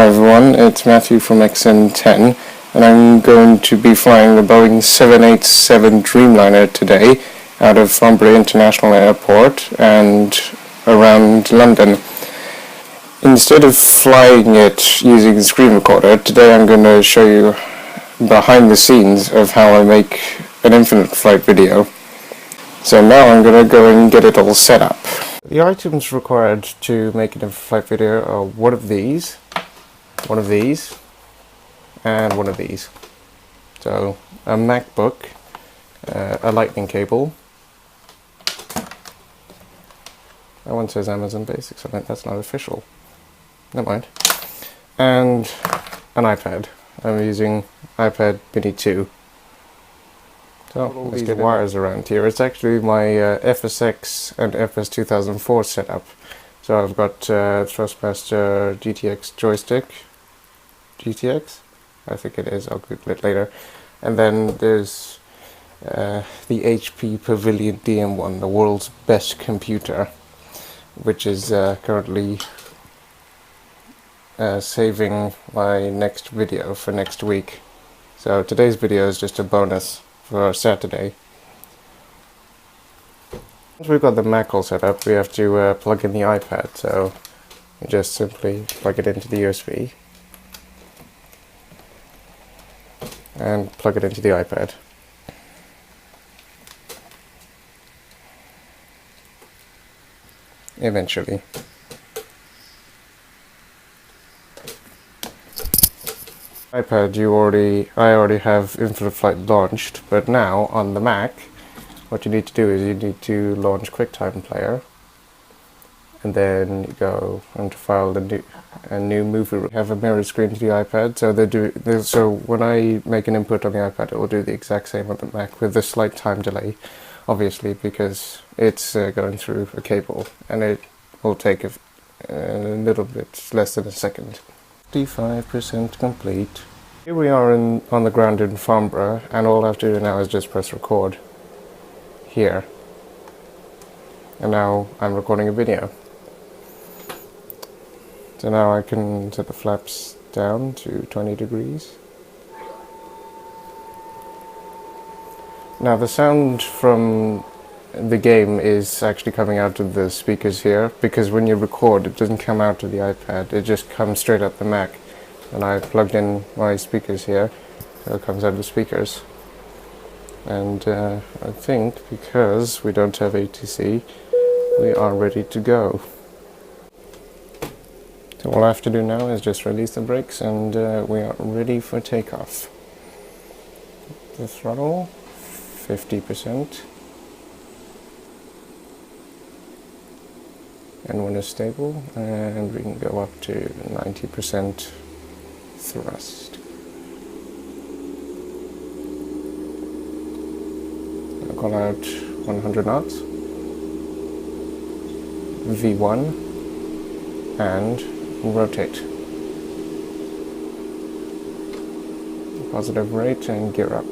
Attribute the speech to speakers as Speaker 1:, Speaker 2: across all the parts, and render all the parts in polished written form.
Speaker 1: Hi everyone, it's Matthew from XN10 and I'm going to be flying the Boeing 787 Dreamliner today out of Farnborough International Airport and around London. Instead of flying it using the screen recorder, today I'm going to show you behind the scenes of how I make an infinite flight video. So now I'm going to go and get it all set up. The items required to make an infinite flight video are one of these, and one of these. So a MacBook, a lightning cable. That one says Amazon Basics on it, that's not official. Never mind. And an iPad. I'm using iPad Mini 2. So let's get wires around here. It's actually my FSX and FS 2004 setup. So I've got Thrustmaster GTX joystick. GTX? I think it is, I'll Google it later. And then there's the HP Pavilion DM1, the world's best computer, which is currently saving my next video for next week. So today's video is just a bonus for Saturday. Once we've got the Mac all set up, we have to plug in the iPad, so you just simply plug it into the USB and plug it into the iPad. Eventually. iPad, I already have Infinite Flight launched, but now on the Mac, what you need to do is you need to launch QuickTime Player, and then you go into File, a new movie. Have a mirror screen to the iPad, so when I make an input on the iPad, it will do the exact same on the Mac with a slight time delay, obviously, because it's going through a cable, and it will take a little bit less than a second. 55% complete. Here we are on the ground in Farnborough, and all I have to do now is just press record here. And now I'm recording a video. So now I can set the flaps down to 20 degrees. Now the sound from the game is actually coming out of the speakers here, because when you record it doesn't come out of the iPad, it just comes straight up the Mac. And I plugged in my speakers here, so it comes out of the speakers. And I think because we don't have ATC, we are ready to go. So all I have to do now is just release the brakes and we are ready for takeoff. The throttle, 50%. And when it's stable, and we can go up to 90% thrust. I'll call out 100 knots, V1, and rotate. Positive rate and gear up.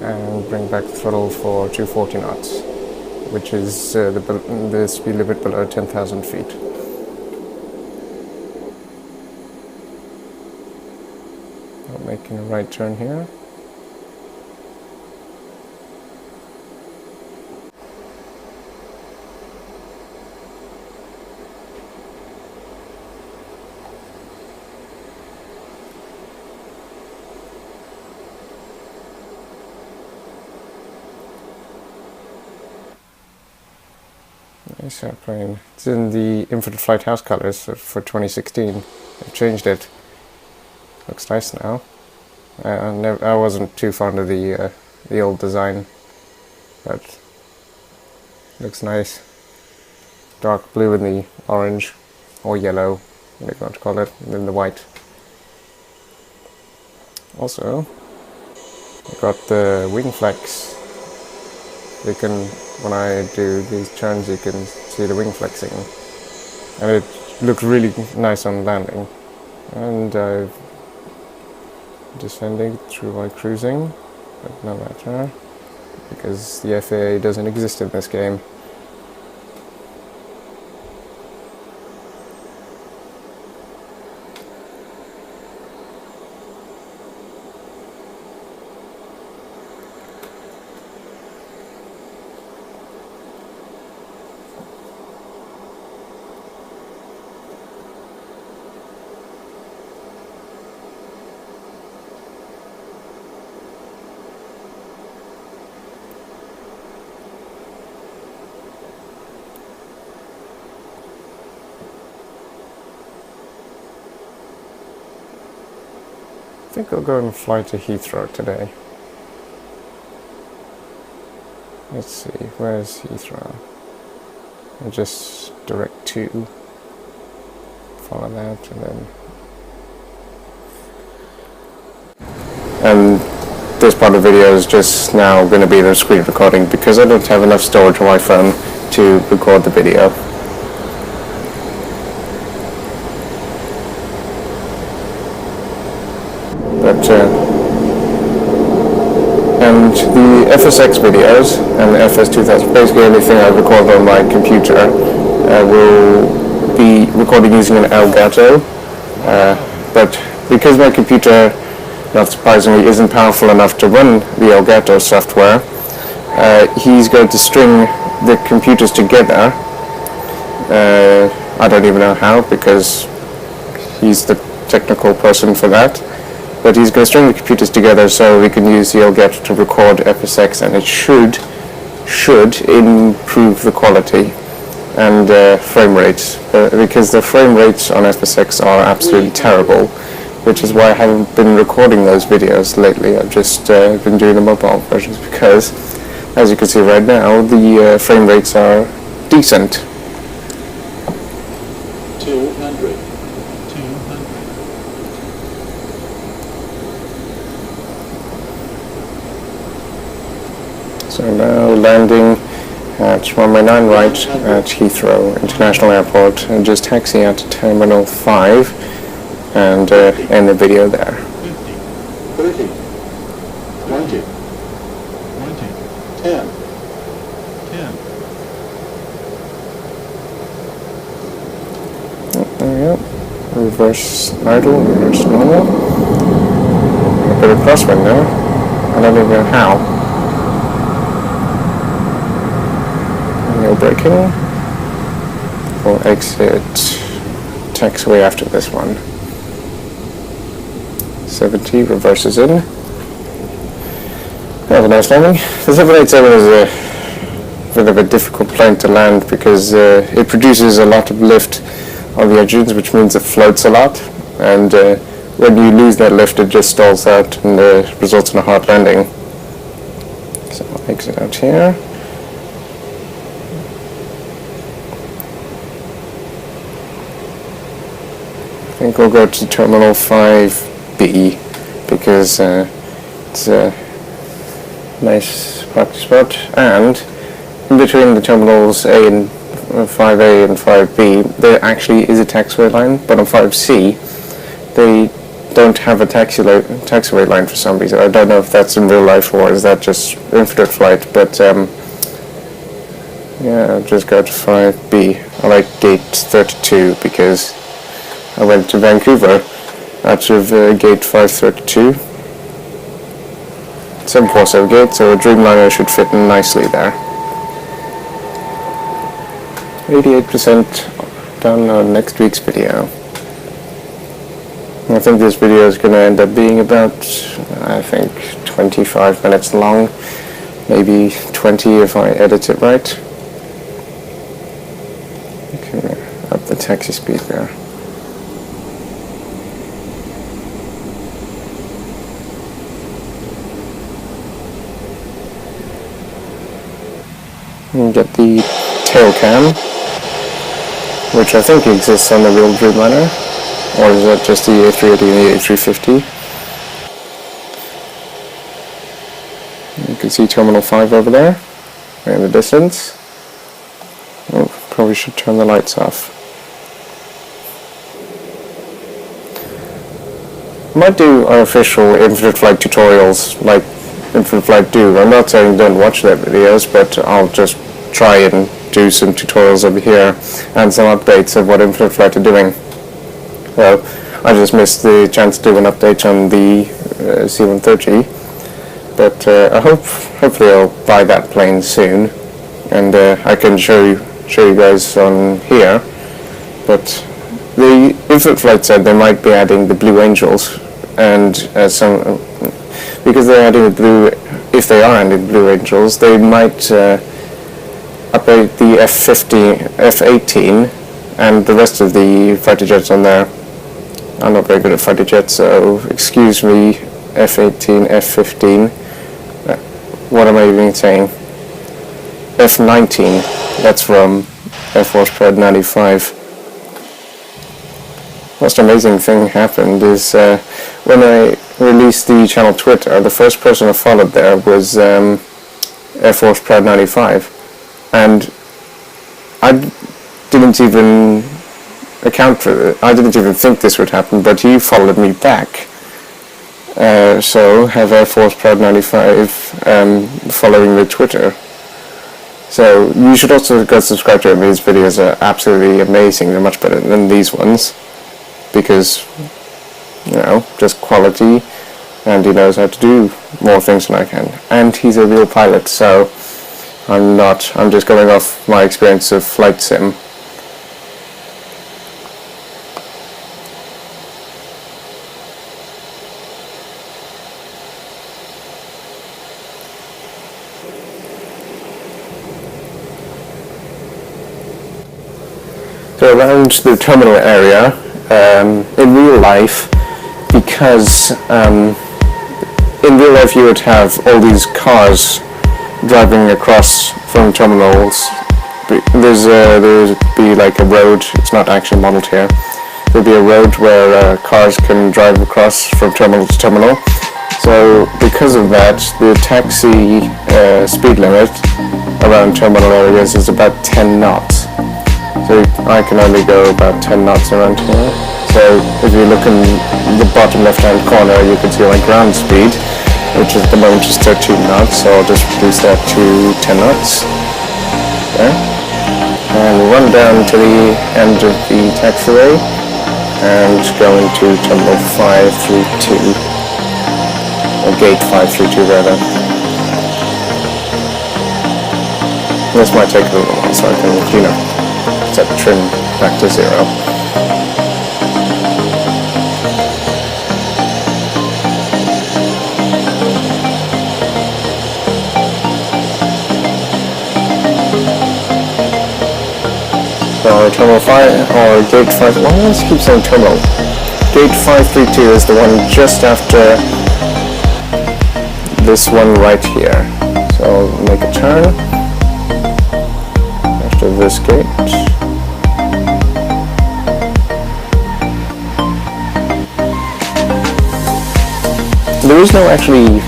Speaker 1: And bring back the throttle for 240 knots, which is the speed limit below 10,000 feet. I'm making a right turn here. Nice airplane. It's in the Infinite Flight house colors for 2016. They've changed it. Looks nice now. I wasn't too fond of the old design, but looks nice. Dark blue in the orange, or yellow, whatever you want to call it, and then the white. Also, I've got the wing flex. You can, when I do these turns, you can see the wing flexing, and it looks really nice on landing. And I've descending through my cruising, but no matter. because the FAA doesn't exist in this game. I think I'll go and fly to Heathrow today. Let's see, where's Heathrow? I'll just direct to, follow that, and then... And this part of the video is just now going to be the screen recording because I don't have enough storage on my phone to record the video. And the FSX videos and the FS2000, basically anything I record on my computer, will be recorded using an Elgato, but because my computer, not surprisingly, isn't powerful enough to run the Elgato software, he's going to string the computers together. I don't even know how, because he's the technical person for that. But he's going to string the computers together so we can use the Elgato to record FSX, and it should improve the quality and frame rates, because the frame rates on FSX are absolutely terrible, which is why I haven't been recording those videos lately. I've just been doing the mobile versions because, as you can see right now, the frame rates are decent.
Speaker 2: 200.
Speaker 1: So now landing at runway 9 right at Heathrow International Airport, and just taxi out to Terminal 5 and end the video there.
Speaker 2: 30, 20, 10, 10.
Speaker 1: Oh, there we go. Reverse idle, reverse normal. A bit of crosswind there. I don't even know how. No braking. We'll exit taxiway after this one. 70 reverses in. Have a nice landing. The 787 is a bit of a difficult plane to land because it produces a lot of lift on the engines, which means it floats a lot, and when you lose that lift it just stalls out and results in a hard landing. So I'll exit out here. I think we'll go to Terminal 5B because it's a nice parking spot, and in between the terminals A and 5A and 5B there actually is a taxiway line, but on 5C they don't have a taxiway line for some reason. I don't know if that's in real life or is that just infinite flight, but yeah, I'll just go to 5B. I like gate 32 because I went to Vancouver out of gate 532. 747 gate, so a Dreamliner should fit in nicely there. 88% done on next week's video. I think this video is going to end up being about, I think, 25 minutes long. Maybe 20 if I edit it right. Okay, up the taxi speed there. And get the tail cam, which I think exists on the real Dreamliner, or is that just the A380 and the A350? You can see Terminal 5 over there, in the distance. Oh, probably should turn the lights off. I might do unofficial infinite flight tutorials, like Infinite Flight do. I'm not saying don't watch their videos, but I'll just try and do some tutorials over here and some updates of what Infinite Flight are doing. Well, I just missed the chance to do an update on the C-130, but hopefully I'll buy that plane soon, and I can show you guys on here. But the Infinite Flight said they might be adding the Blue Angels, and because they're adding the Blue, if they are adding the Blue Angels, they might upgrade the F-18 and the rest of the fighter jets on there. I'm not very good at fighter jets, so excuse me, F-18, F-15. What am I even saying? F-19. That's from Air Force Pred 95. Most amazing thing happened is when I released the channel Twitter, the first person I followed there was Air Force Pred 95, and I didn't even account for it. I didn't even think this would happen, but he followed me back. So have Air Force Proud 95 following the Twitter. So you should also go subscribe to him. His videos are absolutely amazing. They're much better than these ones because, you know, just quality, and he knows how to do more things than I can. And he's a real pilot, so I'm just going off my experience of flight sim. So around the terminal area, in real life, because in real life you would have all these cars driving across from terminals. There would be like a road. It's not actually modeled here. There'd be a road where cars can drive across from terminal to terminal. So because of that, the taxi speed limit around terminal areas is about 10 knots. So I can only go about 10 knots around here. So if you look in the bottom left hand corner, you can see my ground speed, which at the moment is 13 knots, so I'll just reduce that to 10 knots. There. And run down to the end of the taxiway and go into terminal 532, or gate 532 rather. This might take a little while, so I can, you know, set trim back to 0. So terminal 5 or gate 5. Why does it keep saying terminal? Gate 532 is the one just after this one right here. So I'll make a turn after this gate. There is no actually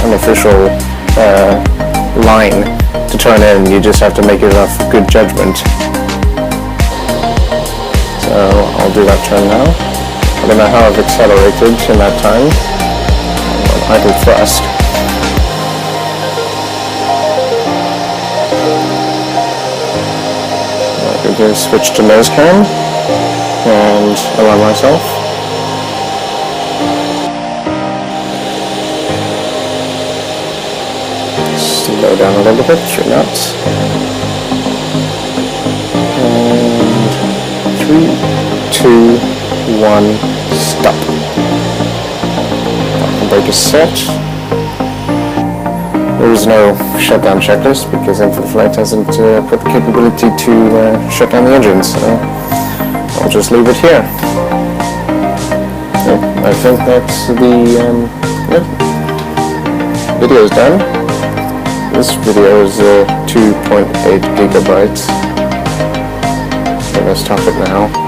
Speaker 1: an official line to turn in, you just have to make it off good judgment. So I'll do that turn now. I don't know how I've accelerated in that time. Idle thrust. I'm going to switch to nose cam and allow myself. Slow down a little bit, 3 knots. And 3, 2, 1, stop. Parking brake is set. There is no shutdown checklist because Infinite Flight hasn't put the capability to shut down the engines, so I'll just leave it here. So I think that's the video's done. This video is 2.8 gigabytes. So let's stop it now.